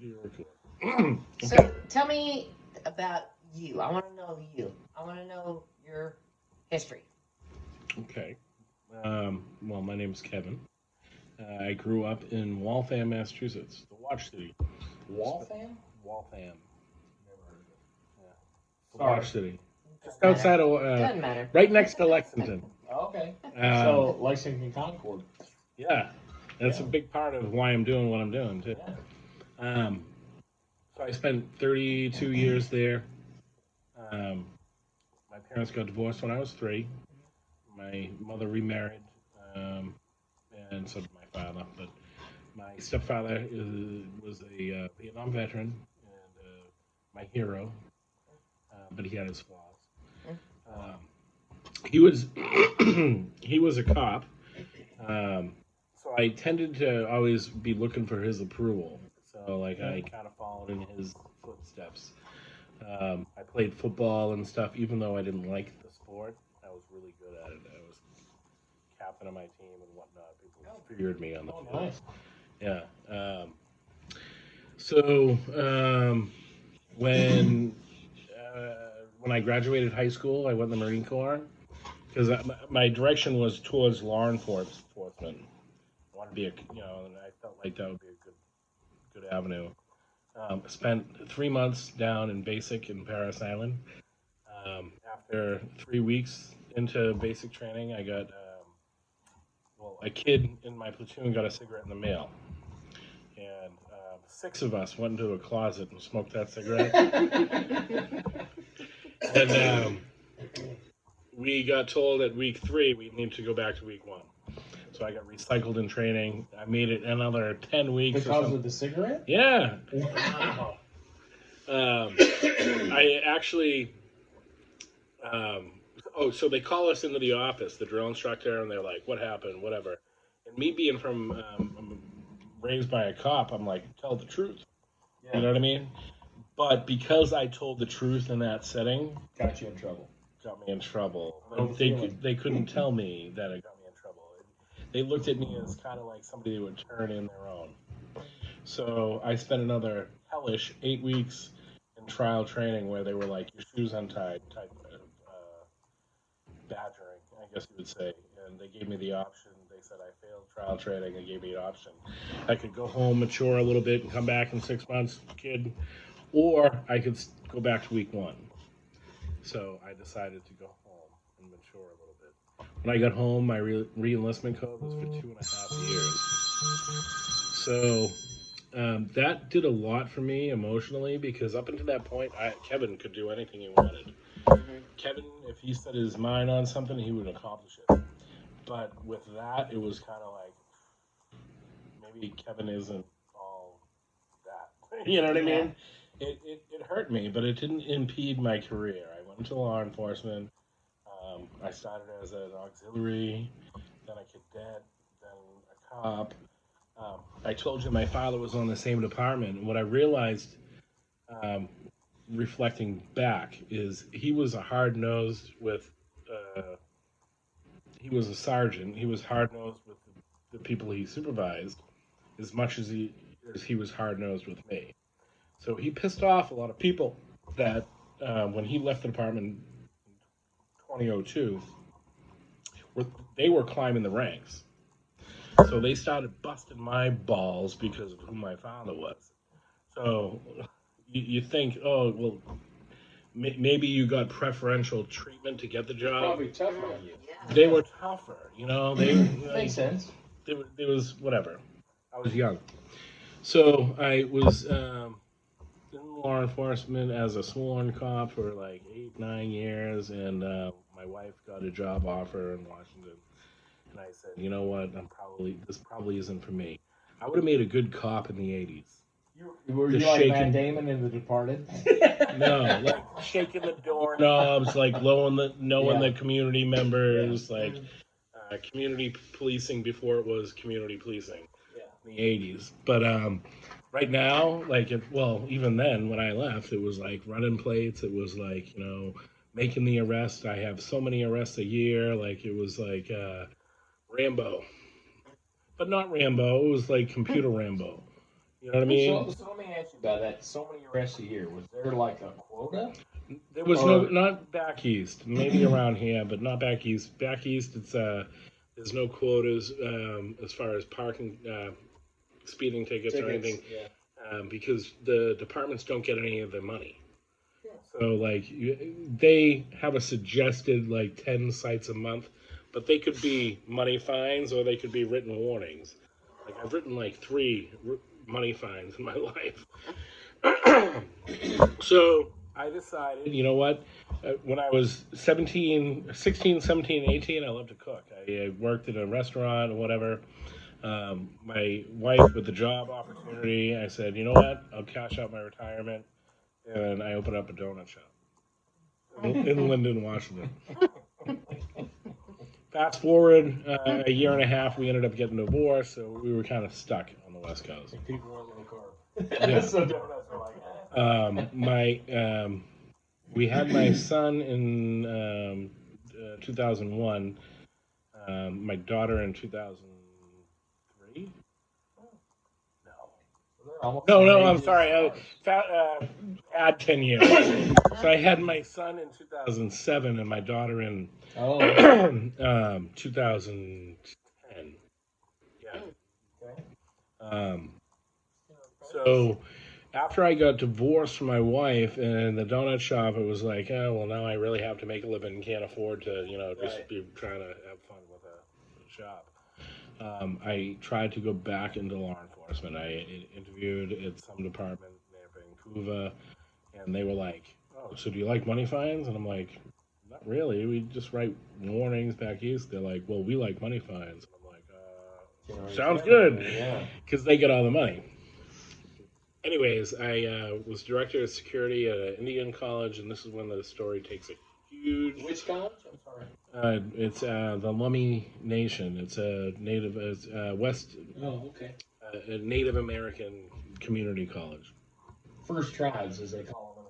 Okay. So tell me about you. I want to know you. I want to know your history. Okay. Well, my name is Kevin. I grew up in Waltham, Massachusetts, the Watch City. Waltham? Waltham, Never heard of it. yeah, the Sorry. Watch City, just Doesn't outside matter. of, Doesn't matter. right next to Lexington. Okay. Um, So Lexington Concord. yeah, that's a Yeah. big part of why I'm doing what I'm doing too. Yeah. Um, so I spent 32 years there. Um, my parents got divorced when I was 3. My mother remarried, um, and so did my father. But my stepfather was a Vietnam veteran and my hero, but he had his flaws. Um, he was he was a cop, so I tended to always be looking for his approval. So like I kind of followed in his footsteps. I played football and stuff, even though I didn't like the sport. I was really good at it. I was captain of my team and whatnot. People feared me on the field. Nice. Yeah. So when I graduated high school, I went in the Marine Corps because my direction was towards law enforcement. I wanted to be and I felt like that would be a good avenue. Spent 3 months down in basic in Paris Island. After 3 weeks into basic training, I got a kid in my platoon got a cigarette in the mail, and 6 of us went into a closet and smoked that cigarette. And we got told at week 3 we need to go back to week 1. So I got recycled in training. I made it another 10 weeks. Because of the cigarette? Yeah. Wow. I actually. So they call us into the office, the drill instructor, and they're like, "What happened? Whatever." And me being from raised by a cop, I'm like, "Tell the truth." Yeah. You know what I mean? But because I told the truth in that setting, Got you in trouble. got me in trouble. No But feeling. they couldn't tell me that it got me in trouble. They looked at me as kind of like somebody who would turn in their own. So I spent another hellish 8 weeks in trial training where they were like, "Your shoes untied," type of badgering, I guess you would say. And they gave me the option. They said I failed trial training. They gave me an option. I could go home, mature a little bit, and come back in 6 months, kid, or I could go back to week 1. So I decided to go home and mature a little bit. When I got home, my re-enlistment code was for 2.5 years. So that did a lot for me emotionally because up until that point, Kevin could do anything he wanted. Kevin, if he set his mind on something, he would accomplish it. But with that, it was kind of like maybe Kevin isn't all that. You know what I mean? It hurt me, but it didn't impede my career. I went into law enforcement. I started as an auxiliary, then a cadet, then a cop. I told you my father was on the same department. What I realized, um, reflecting back, is he was a hard nosed with. He was a sergeant. He was hard nosed with the people he supervised, as much as he was hard nosed with me. So he pissed off a lot of people that when he left the department in 2002, were, they were climbing the ranks. So they started busting my balls because of who my father was. So you think, oh, well, maybe you got preferential treatment to get the job. Probably tough on you. They were tougher, you know. Makes sense. There was whatever. I was young, so I was in law enforcement as a sworn cop for like 8, 9 years, and my wife got a job offer in Washington, and I said, you know what, this probably isn't for me. I would have made a good cop in the '80s. Were you like Matt Damon in The Departed? No, like shaking the doorknobs, like knowing the community members, like community policing before it was community policing in the '80s. But right now, even then when I left, it was like running plates. It was like making the arrest. I have so many arrests a year. Like it was like Rambo, but not Rambo. It was like computer Rambo. You know what I mean? So let me ask you about that. So many arrests a year. Was there like a quota? There was not back east, maybe around here, but not back east. Back east, it's there's no quotas as far as parking, speeding tickets or anything, Yeah. because the departments don't get any of their money. So like they have a suggested like 10 sites a month, but they could be money fines or they could be written warnings. Like I've written like three money fines in my life. So I decided, you know what? When I was 17, 16, 17, 18, I loved to cook. I worked at a restaurant or whatever. My wife with the job opportunity, I said, you know what? I'll cash out my retirement. And I opened up a donut shop in Linden, Washington. Fast forward a year and a half, we ended up getting divorced, so we were kind of stuck on the West Coast. People weren't going to carb. Yeah. So donuts are like, We had my son in 2001, my daughter in 2003. No, I'm sorry. Add 10 years. So I had my son in 2007 and my daughter in 2010. Yeah. So after I got divorced from my wife and the donut shop, it was like, oh, well, now I really have to make a living and can't afford to, just be trying to have fun with a shop. I tried to go back into law enforcement. I interviewed at some department near Vancouver, and they were like, "Oh, so do you like money fines?" And I'm like, "Not really. We just write warnings back east." They're like, "Well, we like money fines." And I'm like, "Sounds good," because they get all the money. Anyways, I was director of security at an Indian college, and this is when the story takes a huge. Which college? I'm sorry. It's the Lummi Nation. It's a native, West. Oh, okay. A Native American community college. First Tribes, as they call them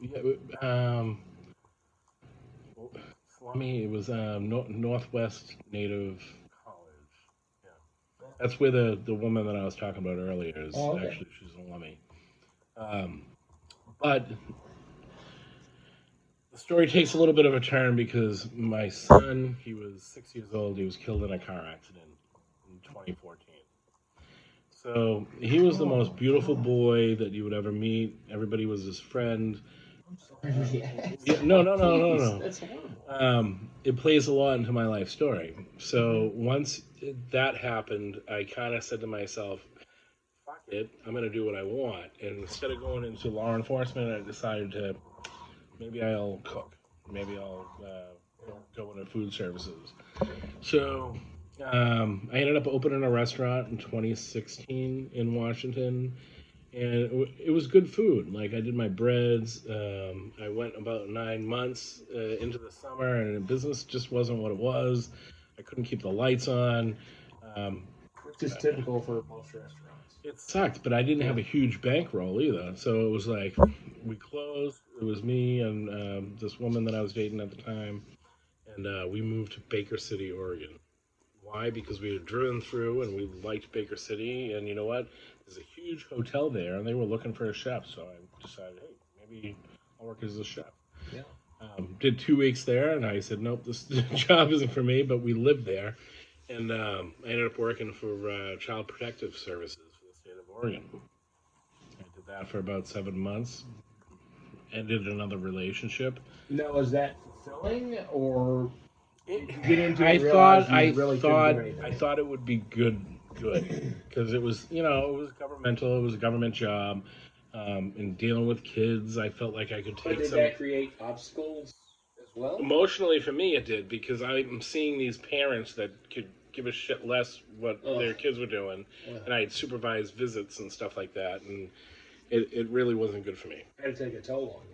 in Washington. Yeah, Lummi. It was Northwest Native College. Yeah, that's where the woman that I was talking about earlier is. Actually, she's a Lummi. But the story takes a little bit of a turn because my son, he was 6 years old, he was killed in a car accident in 2014. So he was the most beautiful boy that you would ever meet. Everybody was his friend. I'm sorry. No. That's horrible. It plays a lot into my life story. So once that happened, I kind of said to myself, fuck it, I'm going to do what I want. And instead of going into law enforcement, I decided to maybe I'll cook. Maybe I'll go into food services. So I ended up opening a restaurant in 2016 in Washington, and it was good food. Like I did my breads. I went about 9 months into the summer, and the business just wasn't what it was. I couldn't keep the lights on. Which is typical for most restaurants. It sucked, but I didn't have a huge bankroll either. So it was like we closed. It was me and this woman that I was dating at the time, and we moved to Baker City, Oregon. Why? Because we had driven through and we liked Baker City, and you know what? There's a huge hotel there, and they were looking for a chef. So I decided, hey, maybe I'll work as a chef. Yeah. Did 2 weeks there, and I said, nope, this job isn't for me. But we lived there, and I ended up working for Child Protective Services for the state of Oregon. I did that for about 7 months. Ended another relationship. Now, was that fulfilling, or get into I thought it would be good because it was it was governmental. It was a government job. And dealing with kids, I felt like I could take. But did that create obstacles as well? Emotionally, for me, it did because I'm seeing these parents that could give a shit less what their kids were doing, and I had supervised visits and stuff like that, and it really wasn't good for me. It had to take a toll on you.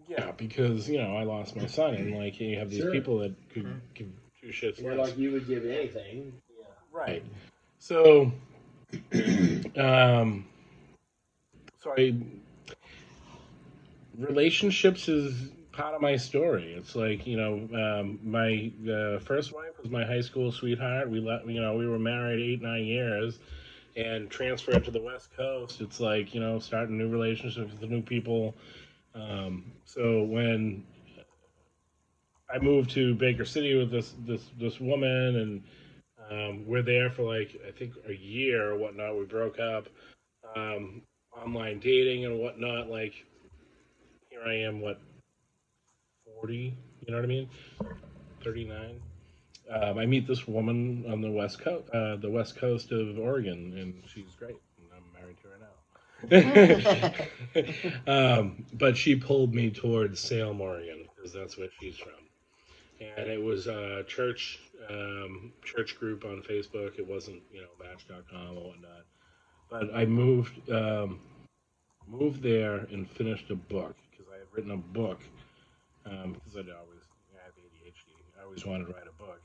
Yeah, because I lost my son, and like you have these people that could give two shits less. Like you would give anything. Yeah. Right. So, relationships is part of my story. It's like my first wife was my high school sweetheart. We were married 8-9 years, and transferred to the West Coast, it's like, starting new relationships with new people. So when I moved to Baker City with this woman, and we're there for like I think a year or whatnot. We broke up, um, online dating and whatnot. Like here I am, what 40? You know what I mean? 39. I meet this woman on the West Coast of Oregon, and she's great. And I'm married to her now. But she pulled me towards Salem, Oregon, because that's where she's from. And it was a church group on Facebook. It wasn't Match.com or whatnot. But I moved there and finished a book because I had written a book because I have ADHD. I always wanted to write a book.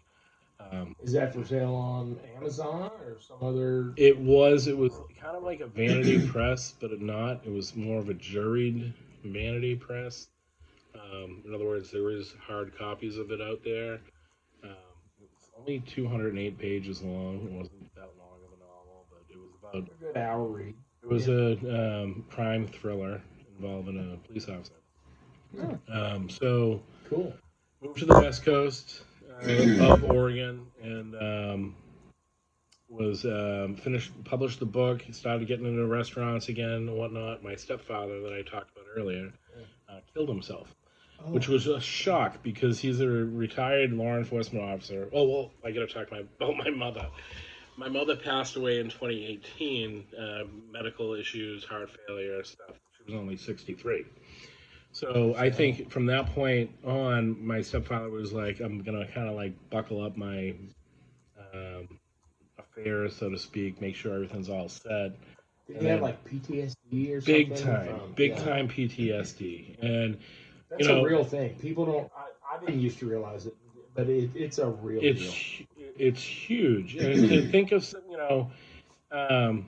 Is that for sale on Amazon or some other? It was kind of like a vanity press, but not. It was more of a juried vanity press. In other words, there is hard copies of it out there. It's only 208 pages long. It wasn't that long of a novel, but it was about. A good hour read. It was a crime thriller involving a police officer. So Cool. moved to the West Coast of Oregon, and was published the book, started getting into restaurants again and whatnot. My stepfather that I talked about earlier killed himself, which was a shock because he's a retired law enforcement officer. Oh well, I got to talk about my mother. My mother passed away in 2018, medical issues, heart failure, stuff. She was only 63. So I think from that point on, my stepfather was like, I'm gonna kind of like buckle up my um, affairs, so to speak, make sure everything's all set. Did And he have then like PTSD or something? big time PTSD, and That's a real thing. People don't. I didn't used to realize it, but it's a real deal. it's huge. And to think of um,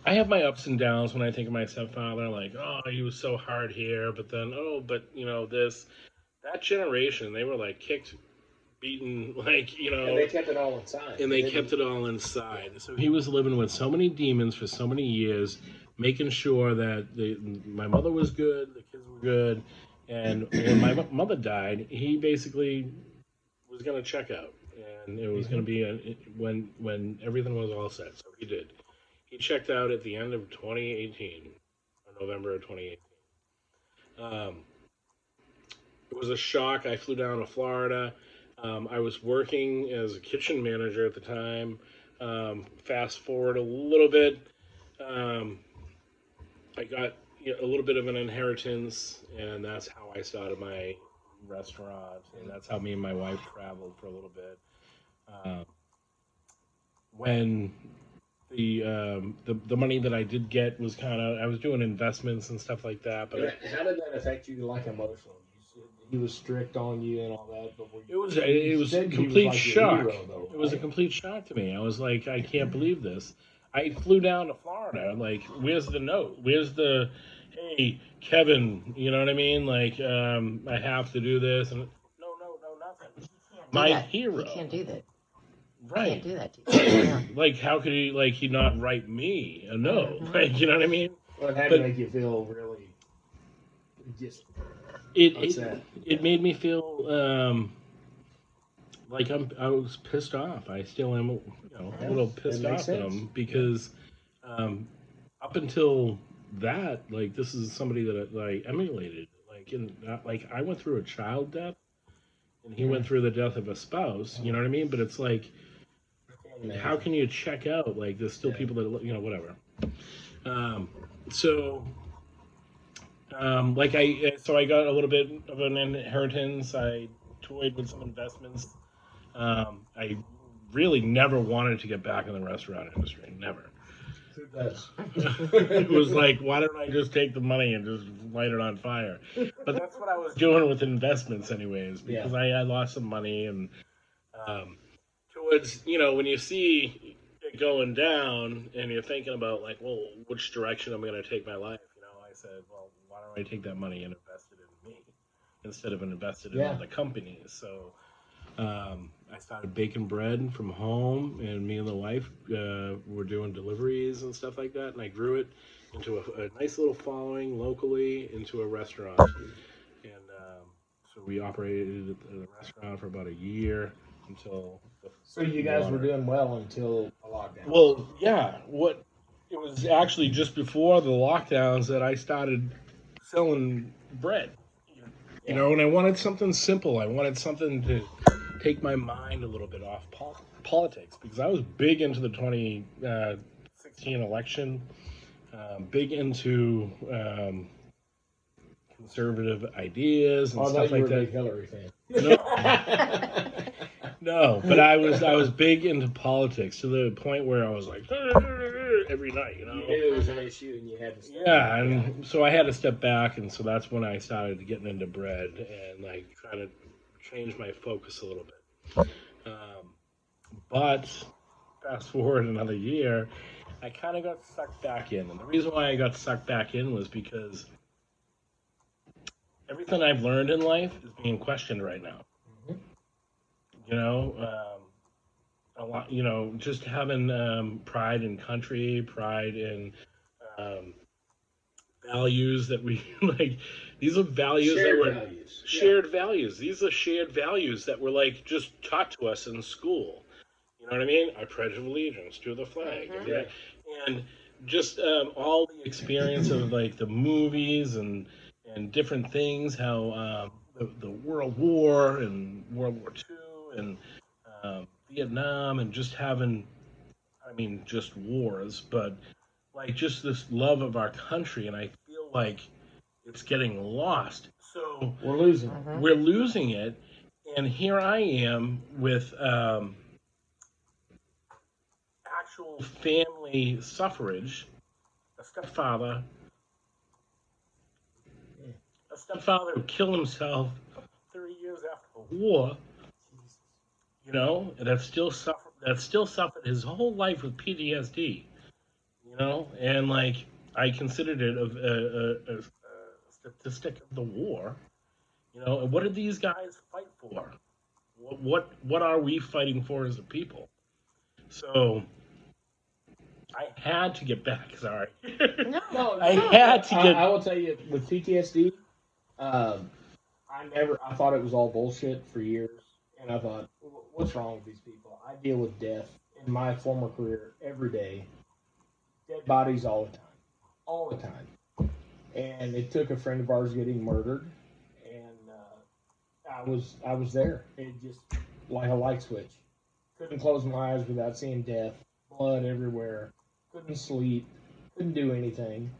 I have my ups and downs when I think of my stepfather, like, oh, he was so hard here, but then, oh, but that generation, they were like kicked, beaten, like, And they kept it all inside. and they kept it all inside. So he was living with so many demons for so many years, making sure that my mother was good, the kids were good, and when my mother died, he basically was going to check out, and it was going to be when everything was all set. So he did. He checked out at the end of 2018, or November of 2018. Um, it was a shock. I flew down to Florida. I was working as a kitchen manager at the time. Fast forward a little bit, um, I got a little bit of an inheritance, and that's how I started my restaurant, and that's how me and my wife traveled for a little bit. Um, when the money that I did get was I was doing investments and stuff like that, but How did that affect you, like emotionally? You said he was strict on you and all that, but it was a complete shock. It was a right? complete shock to me. I was like, I can't believe this. I flew down to Florida. Like, where's the note? Where's the, hey, Kevin? You know what I mean? Like, I have to do this, and no, nothing. My hero. He can't do that. Right. Can't do that to you. Yeah. Like, how could he not write me a note? Like, you know what I mean? Well, it had to make you feel really just upset. It made me feel like I was pissed off. I still am, a little pissed off at him because up until that, like, this is somebody that I emulated. Like I went through a child death, and he went through the death of a spouse. You know what I mean? But it's like, how can you check out? Like, there's still people that whatever. So I got a little bit of an inheritance. I toyed with some investments. I really never wanted to get back in the restaurant industry. Never. Who does? It was like, why don't I just take the money and just light it on fire? But that's what I was doing with investments, anyways, because I lost some money, and towards when you see it going down and you're thinking about, like, well, which direction I'm going to take my life, I said, well, why don't I take that money and invest it in me instead of invested in other companies? So I started baking bread from home, and me and the wife were doing deliveries and stuff like that. And I grew it into a nice little following locally into a restaurant. And so we operated the restaurant for about a year until the So you guys were water. doing well until a lockdown. Well, yeah. What it was actually just before the lockdowns that I started selling bread. You know, and I wanted something simple. I wanted something to take my mind a little bit off politics because I was big into the 2016 election, big into conservative ideas and Oh, I stuff thought you like were a that. big Hillary fan. No, no, but I was big into politics to the point where I was like every night, you know. You knew it was an issue and you had to step Yeah, back. and so I had to step back, and so that's when I started getting into bread and like trying to change my focus a little bit. Um, but fast forward another year, I kind of got sucked back in, and the reason why I got sucked back in was because everything I've learned in life is being questioned right now. Mhm. You know, a lot. You know, just having pride in country, pride in um, values that we like. These are values that Shared were values. shared values. These are shared values that were like just taught to us in school. You know what I mean? I pledge allegiance to the flag, Mhm. Yeah. and just all the experience of like the movies and different things. How the World War and World War II and Vietnam and just having, I mean, just wars, but like just this love of our country, and I feel like it's getting lost. So We're losing. Mhm. we're losing it, and here I am with actual family suffrage, a stepfather, a stepfather who killed himself 30 years after the war. You know, that still suffered his whole life with PTSD. You know, and like I considered it a statistic of the war. You know, and what did these guys fight for? What are we fighting for as a people? So I had to get back. Sorry, No, No, I no. had to get. I will tell you with PTSD, um, I thought it was all bullshit for years, and I thought, what's wrong with these people? I deal with death in my former career every day, dead bodies all the time, and it took a friend of ours getting murdered, and I was there. It just like a light switch. Couldn't close my eyes without seeing death, blood everywhere. Couldn't sleep. Couldn't do anything.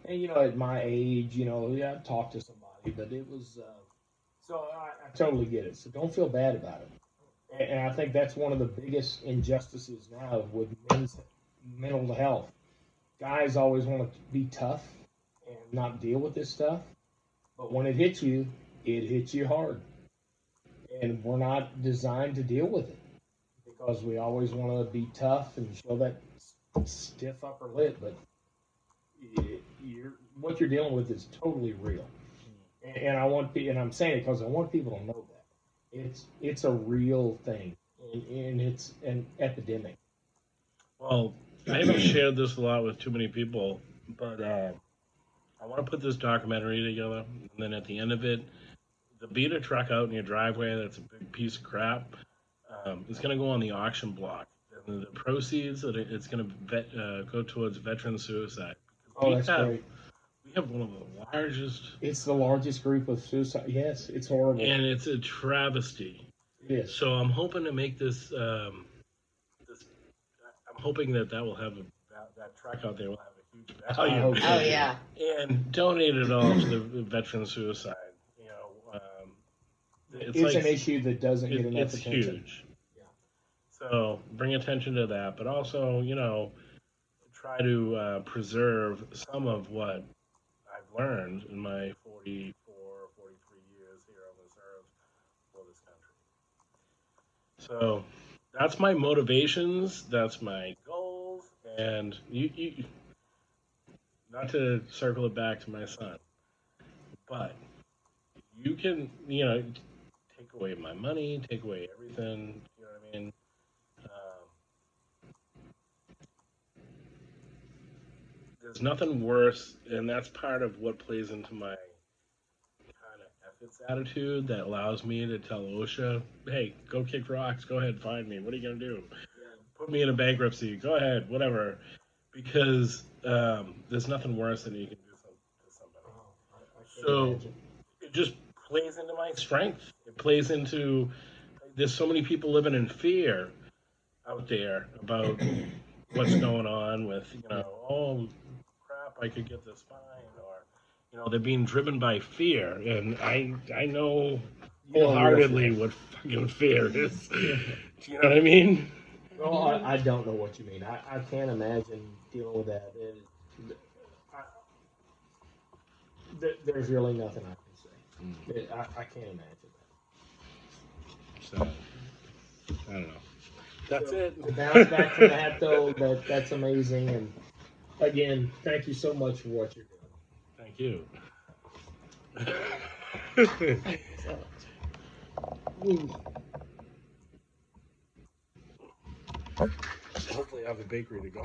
And at my age, yeah, I'd talk to somebody, but it was. So I totally get it. So don't feel bad about it. And I think that's one of the biggest injustices now with men's mental health. Guys always want to be tough and not deal with this stuff, but when it hits you hard, and we're not designed to deal with it because we always want to be tough and show that stiff upper lip, but what you're dealing with is totally real. And and I'm saying it because I want people to know that it's a real thing, and it's an epidemic. Well, I haven't shared this a lot with too many people, but I want to put this documentary together, and then at the end of it, the beat a truck out in your driveway that's a big piece of crap is going to go on the auction block. And the proceeds that it's going to go towards veteran suicide. Oh, that's great. We have one of the largest, It's the largest group of suicide. Yes, it's horrible. and it's a travesty. It is. So I'm hoping to make this. This I'm hoping that will have that truck out there will have a huge I value. hope so. Oh yeah. And donate it all to the veteran suicide. You know, It's like an issue that doesn't get enough it's attention. huge. Yeah. So bring attention to that, but also, try to preserve some of what I've learned in my 44, 43 years here on this earth for this country. So that's my motivations, that's my goals, and you not to circle it back to my son, but you can, take away my money, take away everything. You know what I mean? There's nothing worse, and that's part of what plays into my kind of ethics attitude that allows me to tell OSHA, "Hey, go kick rocks. Go ahead, find me. What are you gonna do? Put me in a bankruptcy. Go ahead, whatever." Because there's nothing worse than you can do to somebody. I can't So imagine. it just plays into my strength. It plays into there's so many people living in fear out there about what's going on with oh crap, I could get this fine, or they're being driven by fear, and I know You know real wholeheartedly fear. what fucking fear is. Do you know what I mean? Well, I don't know what you mean. I can't imagine dealing with that. I, there's really nothing I can say. I can't imagine So I don't know. that. That's So, it. to bounce back from that, though, that's amazing. And again, thank you so much for what you're Thank you. doing. Hopefully, I have a bakery to go.